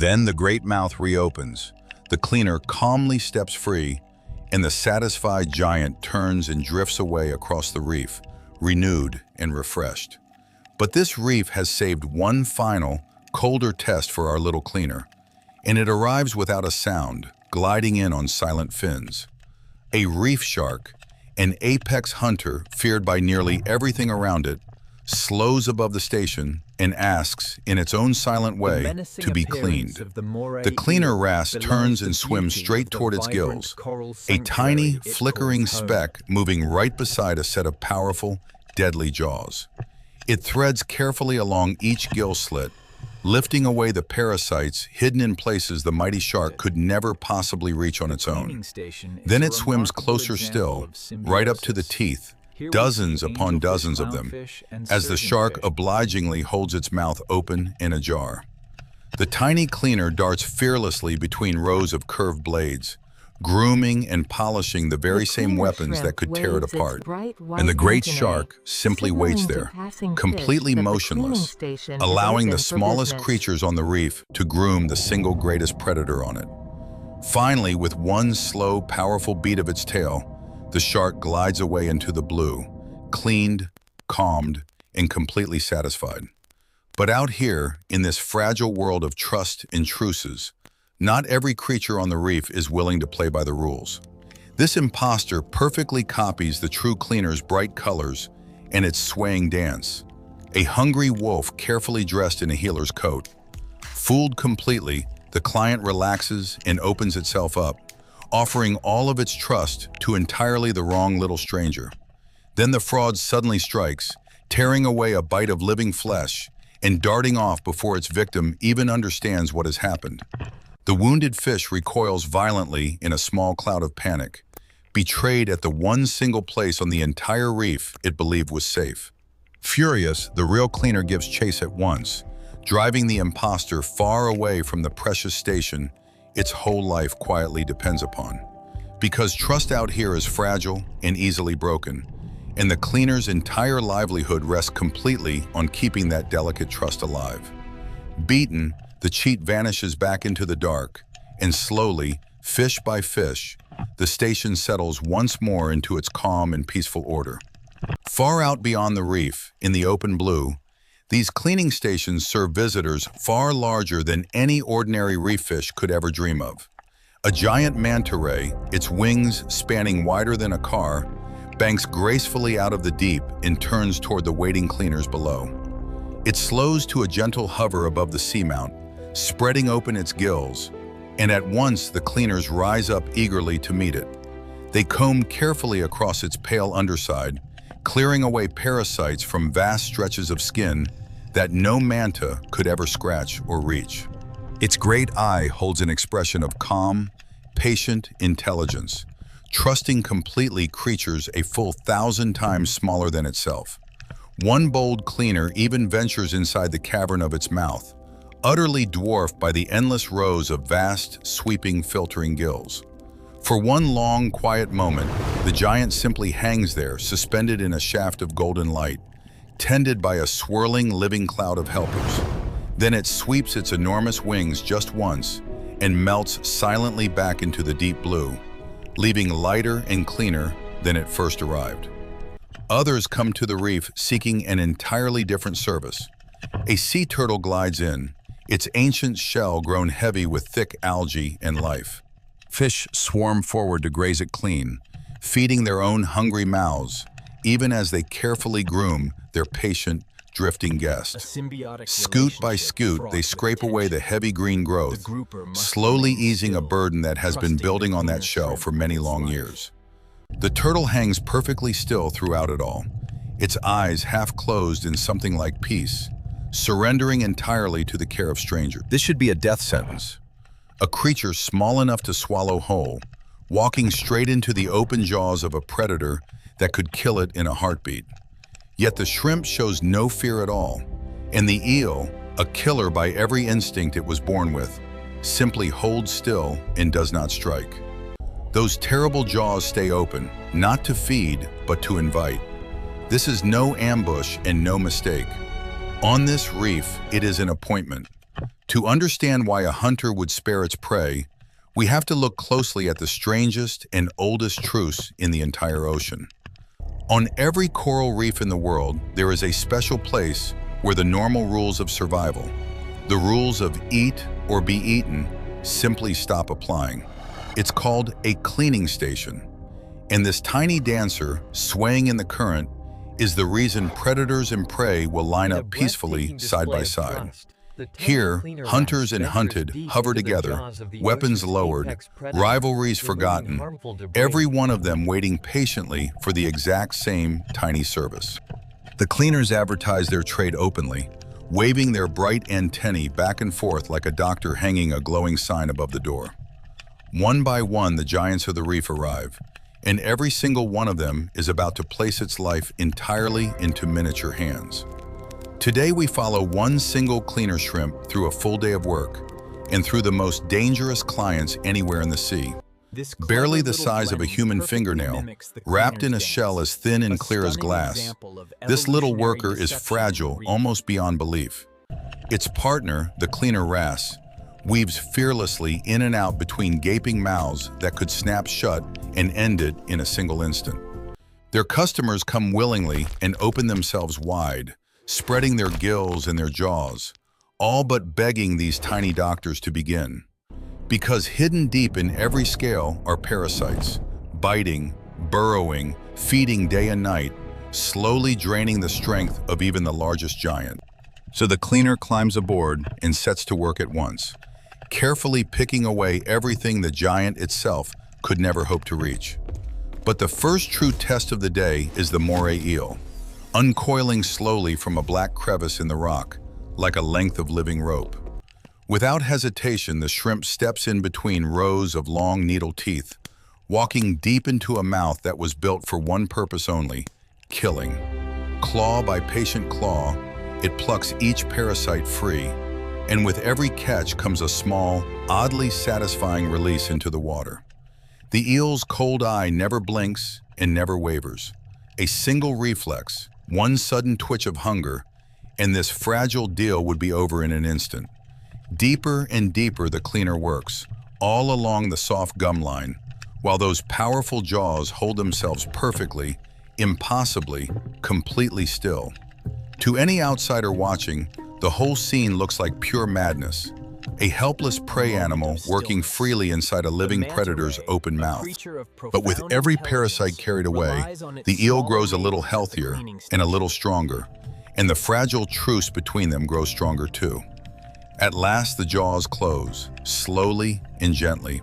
Then the great mouth reopens, the cleaner calmly steps free, and the satisfied giant turns and drifts away across the reef, renewed and refreshed. But this reef has saved one final, colder test for our little cleaner, and it arrives without a sound, gliding in on silent fins. A reef shark, an apex hunter feared by nearly everything around it, slows above the station and asks, in its own silent way, to be cleaned. The cleaner wrasse turns and swims straight toward its gills, a tiny, flickering speck moving right beside a set of powerful, deadly jaws. It threads carefully along each gill slit, lifting away the parasites hidden in places the mighty shark could never possibly reach on its own. Then it swims closer still, right up to the teeth, dozens upon dozens of them, as the shark obligingly holds its mouth open and ajar. The tiny cleaner darts fearlessly between rows of curved blades, grooming and polishing the very same weapons that could tear it apart. And the great shark simply waits there, completely motionless, allowing the smallest creatures on the reef to groom the single greatest predator on it. Finally, with one slow, powerful beat of its tail, the shark glides away into the blue, cleaned, calmed, and completely satisfied. But out here, in this fragile world of trust and truces, not every creature on the reef is willing to play by the rules. This impostor perfectly copies the true cleaner's bright colors and its swaying dance. A hungry wolf carefully dressed in a healer's coat. Fooled completely, the client relaxes and opens itself up, offering all of its trust to entirely the wrong little stranger. Then the fraud suddenly strikes, tearing away a bite of living flesh and darting off before its victim even understands what has happened. The wounded fish recoils violently in a small cloud of panic, betrayed at the one single place on the entire reef it believed was safe. Furious, the real cleaner gives chase at once, driving the impostor far away from the precious station its whole life quietly depends upon. Because trust out here is fragile and easily broken, and the cleaner's entire livelihood rests completely on keeping that delicate trust alive. Beaten, the cheat vanishes back into the dark, and slowly, fish by fish, the station settles once more into its calm and peaceful order. Far out beyond the reef, in the open blue, these cleaning stations serve visitors far larger than any ordinary reef fish could ever dream of. A giant manta ray, its wings spanning wider than a car, banks gracefully out of the deep and turns toward the waiting cleaners below. It slows to a gentle hover above the seamount, spreading open its gills, and at once the cleaners rise up eagerly to meet it. They comb carefully across its pale underside, clearing away parasites from vast stretches of skin that no manta could ever scratch or reach. Its great eye holds an expression of calm, patient intelligence, trusting completely creatures a full 1,000 times smaller than itself. One bold cleaner even ventures inside the cavern of its mouth, utterly dwarfed by the endless rows of vast, sweeping, filtering gills. For one long, quiet moment, the giant simply hangs there, suspended in a shaft of golden light, tended by a swirling, living cloud of helpers. Then it sweeps its enormous wings just once and melts silently back into the deep blue, leaving lighter and cleaner than it first arrived. Others come to the reef seeking an entirely different service. A sea turtle glides in, its ancient shell grown heavy with thick algae and life. Fish swarm forward to graze it clean, feeding their own hungry mouths, even as they carefully groom their patient, drifting guest. Scoot by scoot, they scrape away the heavy green growth, slowly easing a burden that has been building on that shell for many long years. The turtle hangs perfectly still throughout it all, its eyes half closed in something like peace, surrendering entirely to the care of strangers. This should be a death sentence. A creature small enough to swallow whole, walking straight into the open jaws of a predator that could kill it in a heartbeat. Yet the shrimp shows no fear at all, and the eel, a killer by every instinct it was born with, simply holds still and does not strike. Those terrible jaws stay open, not to feed, but to invite. This is no ambush and no mistake. On this reef, it is an appointment, To understand why a hunter would spare its prey, we have to look closely at the strangest and oldest truce in the entire ocean. On every coral reef in the world, there is a special place where the normal rules of survival, the rules of eat or be eaten, simply stop applying. It's called a cleaning station. And this tiny dancer, swaying in the current, is the reason predators and prey will line up peacefully side by side. Here, hunters and hunted hover together, weapons lowered, rivalries forgotten, every one of them waiting patiently for the exact same tiny service. The cleaners advertise their trade openly, waving their bright antennae back and forth like a doctor hanging a glowing sign above the door. One by one, the giants of the reef arrive, and every single one of them is about to place its life entirely into miniature hands. Today we follow one single cleaner shrimp through a full day of work and through the most dangerous clients anywhere in the sea. Barely the size of a human fingernail, wrapped in a shell as thin and clear as glass, this little worker is fragile almost beyond belief. Its partner, the cleaner wrasse, weaves fearlessly in and out between gaping mouths that could snap shut and end it in a single instant. Their customers come willingly and open themselves wide, spreading their gills and their jaws, all but begging these tiny doctors to begin. Because hidden deep in every scale are parasites, biting, burrowing, feeding day and night, slowly draining the strength of even the largest giant. So the cleaner climbs aboard and sets to work at once, carefully picking away everything the giant itself could never hope to reach. But the first true test of the day is the Moray eel, uncoiling slowly from a black crevice in the rock, like a length of living rope. Without hesitation, the shrimp steps in between rows of long needle teeth, walking deep into a mouth that was built for one purpose only: killing. Claw by patient claw, it plucks each parasite free, and with every catch comes a small, oddly satisfying release into the water. The eel's cold eye never blinks and never wavers. A single reflex, one sudden twitch of hunger, and this fragile deal would be over in an instant. Deeper and deeper the cleaner works, all along the soft gum line, while those powerful jaws hold themselves perfectly, impossibly, completely still. To any outsider watching, the whole scene looks like pure madness. A helpless prey animal working freely inside a living predator's open mouth. But with every parasite carried away, the eel grows a little healthier and a little stronger, and the fragile truce between them grows stronger too. At last the jaws close, slowly and gently.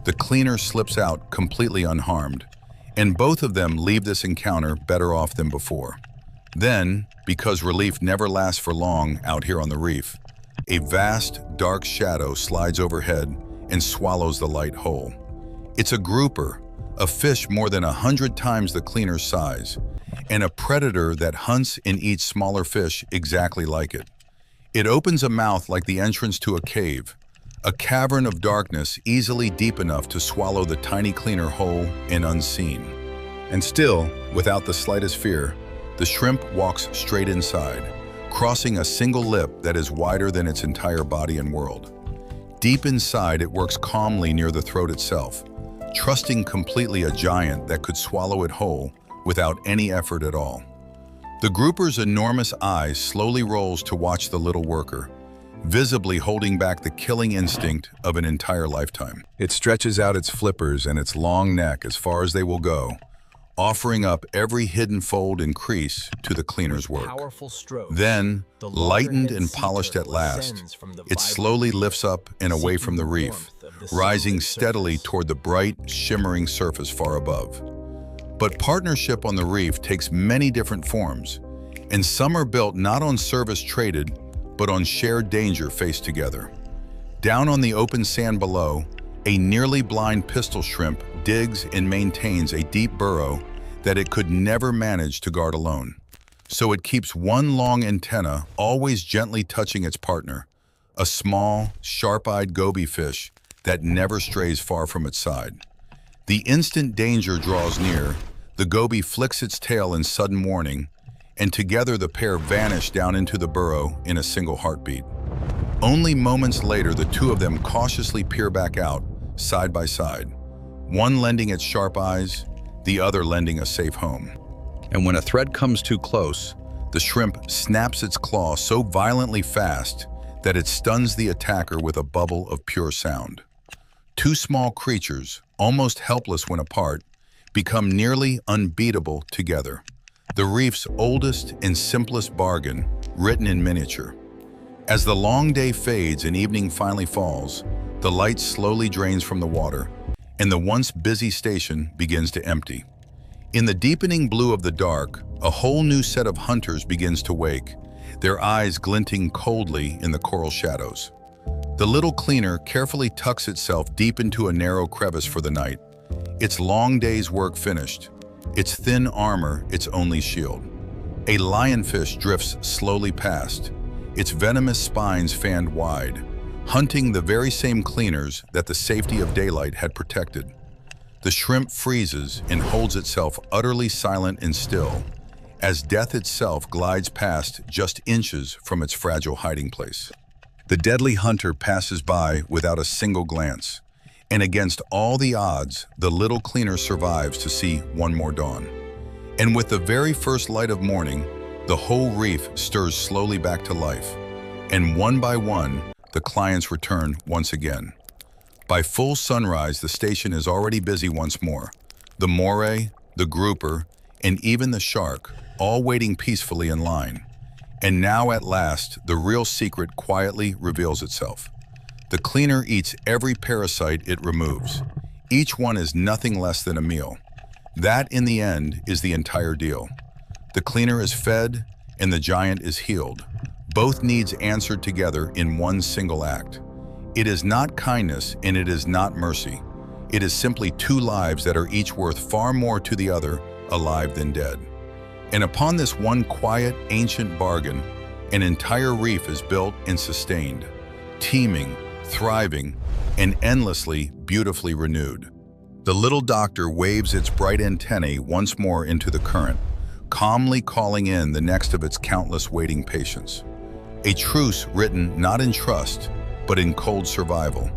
The cleaner slips out completely unharmed, and both of them leave this encounter better off than before. Then, because relief never lasts for long out here on the reef, a vast, dark shadow slides overhead and swallows the light whole. It's a grouper, a fish more than 100 times the cleaner's size, and a predator that hunts and eats smaller fish exactly like it. It opens a mouth like the entrance to a cave, a cavern of darkness easily deep enough to swallow the tiny cleaner whole and unseen. And still, without the slightest fear, the shrimp walks straight inside, crossing a single lip that is wider than its entire body and world. Deep inside, it works calmly near the throat itself, trusting completely a giant that could swallow it whole without any effort at all. The grouper's enormous eyes slowly rolls to watch the little worker, visibly holding back the killing instinct of an entire lifetime. It stretches out its flippers and its long neck as far as they will go, offering up every hidden fold and crease to the cleaner's work. Then, lightened and polished at last, it slowly lifts up and away from the reef, rising steadily toward the bright, shimmering surface far above. But partnership on the reef takes many different forms, and some are built not on service traded, but on shared danger faced together. Down on the open sand below, a nearly blind pistol shrimp digs and maintains a deep burrow that it could never manage to guard alone. So it keeps one long antenna always gently touching its partner, a small, sharp-eyed goby fish that never strays far from its side. The instant danger draws near, the goby flicks its tail in sudden warning, and together the pair vanish down into the burrow in a single heartbeat. Only moments later, the two of them cautiously peer back out, side by side, one lending its sharp eyes, the other lending a safe home. And when a threat comes too close, the shrimp snaps its claw so violently fast that it stuns the attacker with a bubble of pure sound. Two small creatures, almost helpless when apart, become nearly unbeatable together. The reef's oldest and simplest bargain, written in miniature. As the long day fades and evening finally falls, the light slowly drains from the water, and the once busy station begins to empty. In the deepening blue of the dark, a whole new set of hunters begins to wake, their eyes glinting coldly in the coral shadows. The little cleaner carefully tucks itself deep into a narrow crevice for the night, its long day's work finished, its thin armor its only shield. A lionfish drifts slowly past, its venomous spines fanned wide, hunting the very same cleaners that the safety of daylight had protected. The shrimp freezes and holds itself utterly silent and still, as death itself glides past just inches from its fragile hiding place. The deadly hunter passes by without a single glance, and against all the odds, the little cleaner survives to see one more dawn. And with the very first light of morning, the whole reef stirs slowly back to life, and one by one, the clients return once again. By full sunrise, the station is already busy once more. The moray, the grouper, and even the shark, all waiting peacefully in line. And now at last, the real secret quietly reveals itself. The cleaner eats every parasite it removes. Each one is nothing less than a meal. That, in the end, is the entire deal. The cleaner is fed, and the giant is healed. Both needs answered together in one single act. It is not kindness, and it is not mercy. It is simply two lives that are each worth far more to the other, alive than dead. And upon this one quiet, ancient bargain, an entire reef is built and sustained, teeming, thriving, and endlessly, beautifully renewed. The little doctor waves its bright antennae once more into the current, calmly calling in the next of its countless waiting patients. A truce written not in trust, but in cold survival,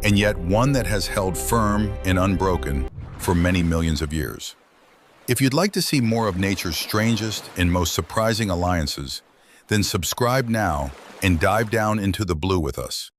and yet one that has held firm and unbroken for many millions of years. If you'd like to see more of nature's strangest and most surprising alliances, then subscribe now and dive down into the blue with us.